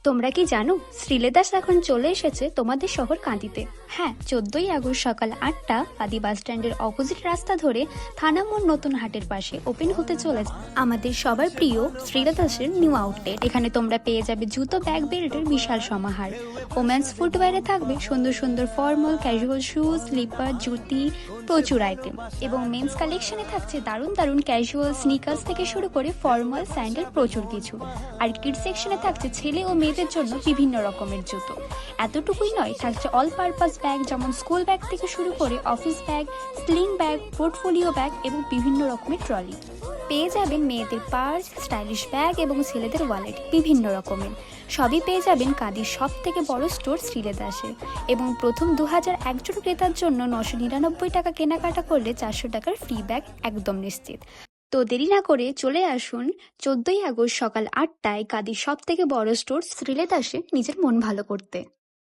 তোমরা কি জানো শ্রীলেদার্স এখন চলে এসেছে তোমাদের শহর কাঁদিতে। হ্যাঁ, 14ই আগস্ট সকাল 8টা কাঁদি বাস স্ট্যান্ডের অপোজিট রাস্তা ধরে থানা মোড় নতুন হাটের পাশে ওপেন হতে চলেছে আমাদের সবার প্রিয় শ্রীলেদার্সের নিউ আউটলেট। এখানে তোমরা পেয়ে যাবে জুতো, ব্যাগ, বেল্টের বিশাল সমাহার। ওমেন্স ফুটওয়্যারে থাকবে সুন্দর সুন্দর ফর্মাল, ক্যাজুয়াল শুজ, স্লিপার, জুতি, প্রচুর আইটেম। এবং মেন্স কালেকশনে থাকছে দারুণ দারুণ ক্যাজুয়াল স্নিকার্স থেকে শুরু করে ফর্মাল স্যান্ডেল, প্রচুর কিছু। আর কিড সেকশনে থাকছে ছেলে ও মেয়েদের জন্য বিভিন্ন রকমের জুতো। এতটুকুই নয়, থাকছে অল পারপাস ব্যাগ, যেমন স্কুল ব্যাগ থেকে শুরু করে office bag, sling bag, portfolio bag এবং বিভিন্ন রকমের ট্রলি। পেয়ে যাবেন মেয়েদের পার্স, স্টাইলিশ ব্যাগ এবং ছেলেদের ওয়ালেট বিভিন্ন রকমের। সবই পেয়ে যাবেন কাঁদির সব থেকে বড় স্টোর শ্রীলেদার্সে। এবং প্রথম 2001 জন ক্রেতার জন্য 999 টাকা কেনাকাটা করলে 400 টাকার ফ্রি ব্যাগ একদম নিশ্চিত। তো দেরি না করে চলে আসুন 14ই আগস্ট সকাল 8টায় কাঁদির সব থেকে বড় স্টোর শ্রীলেদার্সে নিজের মন ভালো করতে।